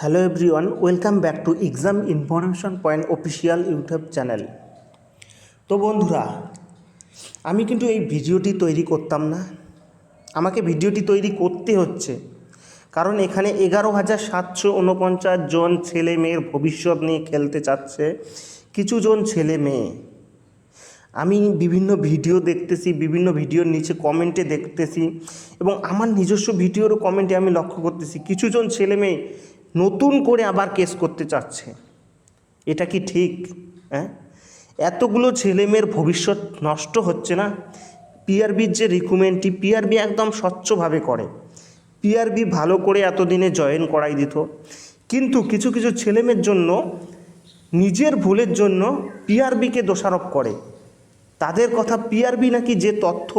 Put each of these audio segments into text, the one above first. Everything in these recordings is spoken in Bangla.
Hello everyone, welcome back to exam information point official YouTube channel. তো বন্ধুরা, আমি কিন্তু এই ভিডিওটি তৈরি করতাম না, আমাকে ভিডিওটি তৈরি করতে হচ্ছে কারণ এখানে 11,749 জন ছেলে মেয়ের ভবিষ্যৎ নিয়ে খেলতে চাচ্ছে কিছু জন ছেলে মেয়ে। আমি বিভিন্ন ভিডিও দেখতেছি, বিভিন্ন ভিডিওর নিচে কমেন্টে দেখতেছি এবং আমার নিজস্ব ভিডিওরও কমেন্টে আমি লক্ষ্য করতেছি কিছু জন ছেলে মেয়ে নতুন করে আবার কেস করতে চাচ্ছে। এটা কি ঠিক? হ্যাঁ, এতগুলো ছেলেমেয়ের ভবিষ্যৎ নষ্ট হচ্ছে না? পিআরবির যে রিক্রুটমেন্টটি পিআরবি একদম স্বচ্ছভাবে করে, পিআরবি ভালো করে এতদিনে জয়েন করাই দিত, কিন্তু কিছু কিছু ছেলেমেয়ের জন্য নিজের ভুলের জন্য পিআরবিকে দোষারোপ করে। তাদের কথা পিআরবি নাকি যে তথ্য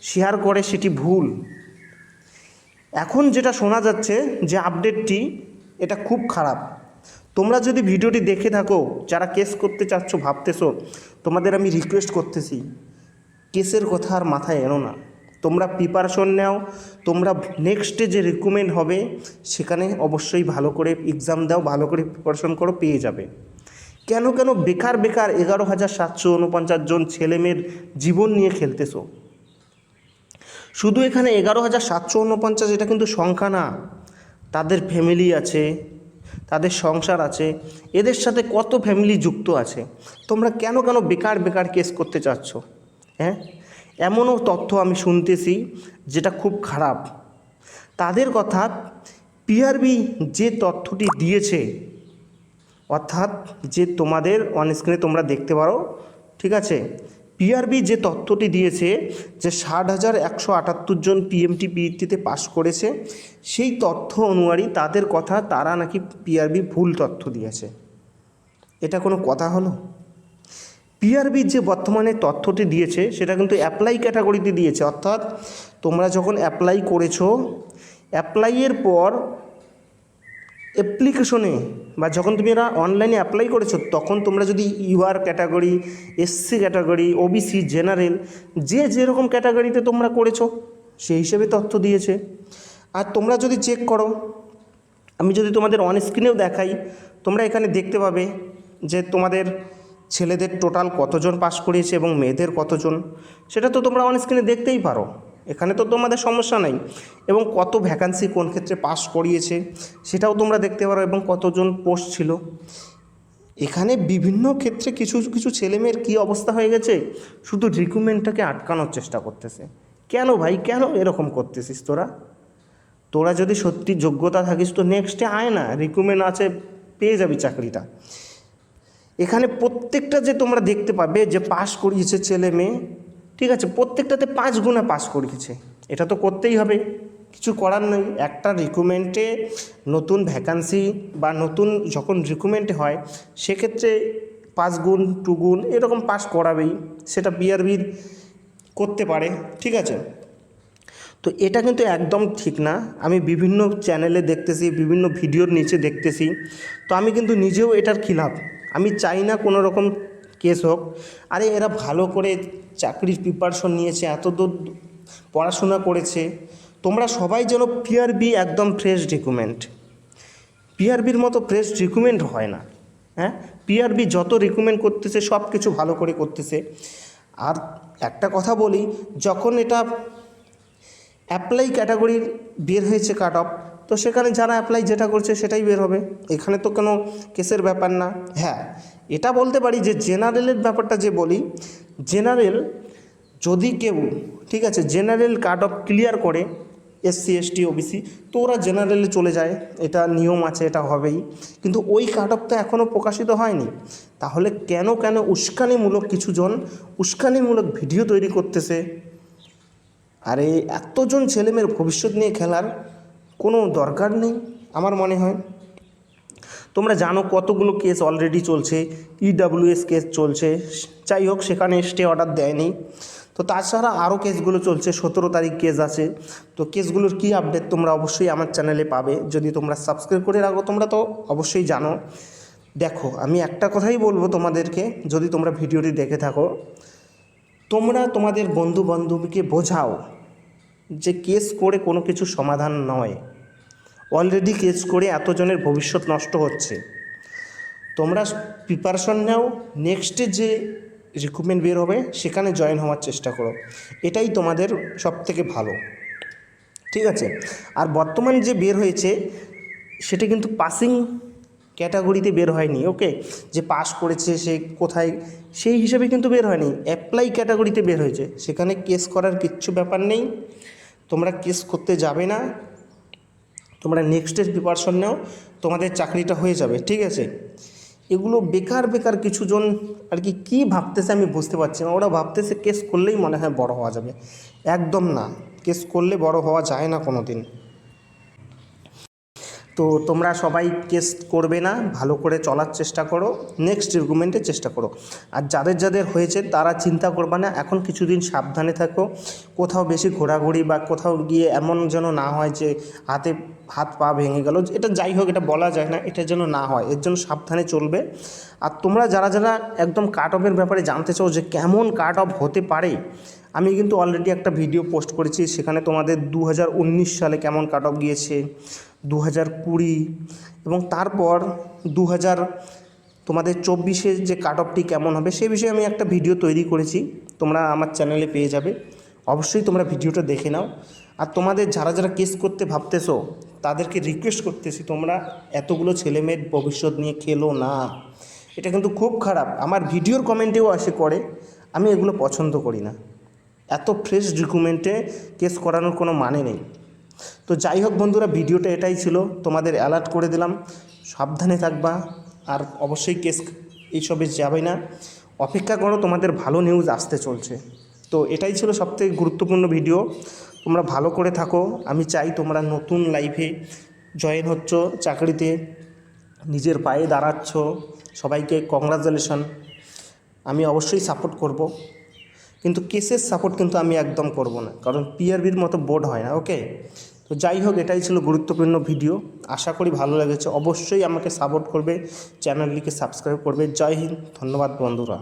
শেয়ার করে সেটি ভুল। এখন যেটা শোনা যাচ্ছে যে আপডেটটি এটা খুব খারাপ। তোমরা যদি ভিডিওটি দেখে থাকো, যারা কেস করতে চাচ্ছ ভাবতেছো, তোমাদের আমি রিকোয়েস্ট করতেছি কেসের কথা আর মাথায় এনো না। তোমরা প্রিপারেশন নাও, তোমরা নেক্সটে যে রিক্রুটমেন্ট হবে সেখানে অবশ্যই ভালো করে এক্সাম দাও, ভালো করে প্রিপারেশন করো, পেয়ে যাবে। কেন বেকার 11,749 জন ছেলেমেয়ের জীবন নিয়ে খেলতেছো? শুধু এখানে 11,749 এটা কিন্তু সংখ্যা না, তাদের ফ্যামিলি আছে, তাদের সংসার আছে, এদের সাথে কত ফ্যামিলি যুক্ত আছে। তোমরা কেন বেকার কেস করতে চাচ্ছ? হ্যাঁ, এমনও তথ্য আমি শুনতেছি যেটা খুব খারাপ। তাদের কথা পিআরবি যে তথ্যটি দিয়েছে, অর্থাৎ যে তোমাদের অনস্ক্রিনে তোমরা দেখতে পারো, ঠিক আছে, পিআরবি যে তথ্যটি দিয়েছে যে 60,178 জন পিএমটি পিইটিতে পাস করেছে, সেই তথ্য অনুযায়ী তাদের কথা তারা নাকি পিআরবি ভুল তথ্য দিয়েছে। এটা কোনো কথা হলো? পিআরবি যে বর্তমানে তথ্যটি দিয়েছে সেটা কিন্তু অ্যাপ্লাই ক্যাটাগরিতে দিয়েছে, অর্থাৎ তোমরা যখন অ্যাপ্লাই করেছো, অ্যাপ্লাইয়ের পর অ্যাপ্লিকেশনে বা যখন তুমি এরা অনলাইনে অ্যাপ্লাই করেছো, তখন তোমরা যদি UR category, SC category, OBC, general, যে যেরকম ক্যাটাগরিতে তোমরা করেছো সেই হিসেবে তথ্য দিয়েছে। আর তোমরা যদি চেক করো, আমি যদি তোমাদের অন স্ক্রিনেও দেখাই, তোমরা এখানে দেখতে পাবে যে তোমাদের ছেলেদের টোটাল কতজন পাস করিয়েছে এবং মেয়েদের কতজন, সেটা তো তোমরা অন স্ক্রিনে দেখতেই পারো। এখানে তো তোমাদের সমস্যা নাই। এবং কত ভ্যাকান্সি কোন ক্ষেত্রে পাস করিয়েছে সেটাও তোমরা দেখতে পারো, এবং কতজন পোস্ট ছিল। এখানে বিভিন্ন ক্ষেত্রে কিছু কিছু ছেলেমেয়ের কী অবস্থা হয়ে গেছে, শুধু রিক্রুটমেন্টটাকে আটকানোর চেষ্টা করতেছে। কেন ভাই, কেন এরকম করতেছিস তোরা? তোরা যদি সত্যি যোগ্যতা থাকিস তো নেক্সটে আয় না, রিক্রুটমেন্ট আছে, পেয়ে যাবি চাকরিটা। এখানে প্রত্যেকটা যে তোমরা দেখতে পাবে যে পাস করিয়েছে ছেলে মেয়ে, ঠিক আছে, প্রত্যেকটাতে 5 গুণে পাস করিয়েছে। এটা তো করতেই হবে, কিছু করার নেই। একটা রিক্রুটমেন্টে নতুন ভ্যাকান্সি বা নতুন যখন রিক্রুটমেন্টে হয়, সেক্ষেত্রে 5 গুণ 2 গুণ এরকম পাস করাবেই, সেটা পিআরবির করতে পারে, ঠিক আছে। তো এটা কিন্তু একদম ঠিক না। আমি বিভিন্ন চ্যানেলে দেখতেছি, বিভিন্ন ভিডিওর নিচে দেখতেছি, তো আমি কিন্তু নিজেও এটার খিলাফ। আমি চাই না কোনো রকম কেস হোক। আরে এরা ভালো করে চাকরির প্রিপারেশন নিয়েছে, এত দূর পড়াশোনা করেছে, তোমরা সবাই যেন পিআরবি একদম ফ্রেশ রিক্রুটমেন্ট, পিআরবির মতো ফ্রেশ রিক্রুটমেন্ট হয় না। হ্যাঁ, পিআরবি যত রিক্রুটমেন্ট করতেছে সব কিছু ভালো করে করতেছে। আর একটা কথা বলি, যখন এটা অ্যাপ্লাই ক্যাটাগরির বের হয়েছে কাট অফ, তো সেখানে যারা অ্যাপ্লাই যেটা করছে সেটাই বের হবে, এখানে তো কোনো কেসের ব্যাপার না। হ্যাঁ, এটা বলতে পারি যে জেনারেলের ব্যাপারটা যে বলি, জেনারেল যদি কেউ, ঠিক আছে, জেনারেল কাট অফ ক্লিয়ার করে, এসসি এসটি ওবিসি, তো ওরা জেনারেলে চলে যায়, এটা নিয়ম আছে, এটা হবেই। কিন্তু ওই কাট অফটা এখনও প্রকাশিত হয়নি। তাহলে কেন উস্কানিমূলক কিছুজন উস্কানিমূলক ভিডিও তৈরি করতেছে? আরে এতজন ছেলেমেয়ের ভবিষ্যৎ নিয়ে খেলার কোনো দরকার নেই আমার মনে হয়। তোমরা জানো কতগুলো কেস অলরেডি চলছে, ইডাব্লিউএস কেস চলছে, যাই হোক সেখানে স্টে অর্ডার দেয়নি। তো তাছাড়া আরও কেসগুলো চলছে, 17 তারিখ কেস আছে। তো কেসগুলোর কী আপডেট তোমরা অবশ্যই আমার চ্যানেলে পাবে, যদি তোমরা সাবস্ক্রাইব করে রাখো। তোমরা তো অবশ্যই জানো। দেখো, আমি একটা কথাই বলবো তোমাদেরকে, যদি তোমরা ভিডিওটি দেখে থাকো, তোমরা তোমাদের বন্ধু বান্ধবীকে বোঝাও যে কেস করে কোনো কিছু সমাধান নয়। অলরেডি কেস করে এতজনের ভবিষ্যৎ নষ্ট হচ্ছে। তোমরা প্রিপারেশন নাও, নেক্সটে যে রিক্রুটমেন্ট বের হবে সেখানে জয়েন হওয়ার চেষ্টা করো, এটাই তোমাদের সবথেকে ভালো, ঠিক আছে। আর বর্তমান যে বের হয়েছে সেটা কিন্তু পাসিং ক্যাটাগরিতে বের হয়নি, ওকে, যে পাস করেছে সে কোথায় সেই হিসাবে কিন্তু বের হয়নি, অ্যাপ্লাই ক্যাটাগরিতে বের হয়েছে। সেখানে কেস করার কিচ্ছু ব্যাপার নেই, তোমরা কেস করতে যাবে না, তোমরা নেক্সটের প্রিপারেশন নাও, তোমাদের চাকরিটা হয়ে যাবে, ঠিক আছে। এগুলো বেকার বেকার কিছুজন আর কি কী ভাবতেছে আমি বুঝতে পারছি না। ওরা ভাবতেছে কেস করলেই মনে হয় বড় হওয়া যাবে, একদম না, কেস করলে বড় হওয়া যায় না কোনো দিন। তো তোমরা সবাই কেস করবে না, ভালো করে চলার চেষ্টা করো, নেক্সট রিক্রুটমেন্টের চেষ্টা করো। আর যাদের যাদের হয়েছে তারা চিন্তা করবে না, এখন কিছুদিন সাবধানে থাকো, কোথাও বেশি ঘোরাঘুরি বা কোথাও গিয়ে এমন যেন না হয় যে হাত পা ভেঙে গেল, এটা যাই হোক এটা বলা যায় না, এটা যেন না হয়, এর জন্য সাবধানে চলবে। আর তোমরা যারা যারা একদম কাট অফের ব্যাপারে জানতে চাও যে কেমন কাট অফ হতে পারে, আমি কিন্তু অলরেডি একটা ভিডিও পোস্ট করেছি, সেখানে তোমাদের 2019 সালে কেমন কাট অফ গিয়েছে, 2020 এবং তারপর 2024 যে কাট অফটি কেমন হবে সেই বিষয়ে আমি একটা ভিডিও তৈরি করেছি, তোমরা আমার চ্যানেলে পেয়ে যাবে, অবশ্যই তোমরা ভিডিওটা দেখে নাও। আর তোমাদের যারা যারা কেস করতে ভাবতেছো তাদেরকে রিকোয়েস্ট করতেছি, তোমরা এতগুলো ছেলেমেয়ের ভবিষ্যৎ নিয়ে খেলো না, এটা কিন্তু খুব খারাপ। আমার ভিডিওর কমেন্টেও আসে করে, আমি এগুলো পছন্দ করি না, এত ফ্রেশ ডকুমেন্টে কেস করানোর কোনো মানে নেই। তো যাই হোক বন্ধুরা, ভিডিওটা এটাই ছিল, তোমাদের অ্যালার্ট করে দিলাম, সাবধানে থাকবা, আর অবশ্যই কেস এইসবে যাবে না, অপেক্ষা করো, তোমাদের ভালো নিউজ আসতে চলছে। তো এটাই ছিল সবথেকে গুরুত্বপূর্ণ ভিডিও, তোমরা ভালো করে থাকো, আমি চাই তোমরা নতুন লাইফে জয়েন হচ্ছ, চাকরিতে নিজের পায়ে দাঁড়াচ্ছ, সবাইকে কংগ্রাচুলেশন, আমি অবশ্যই সাপোর্ট করব, কিন্তু কেসের সাপোর্ট কিন্তু আমি একদম করব না, কারণ পিআরবির মতো বোর্ড হয় না, ওকে। তো যাই হোক, এটাই ছিল গুরুত্বপূর্ণ ভিডিও, আশা করি ভালো লেগেছে, অবশ্যই আমাকে সাপোর্ট করবে, চ্যানেলটিকে সাবস্ক্রাইব করবে। জয় হিন্দ, ধন্যবাদ বন্ধুরা।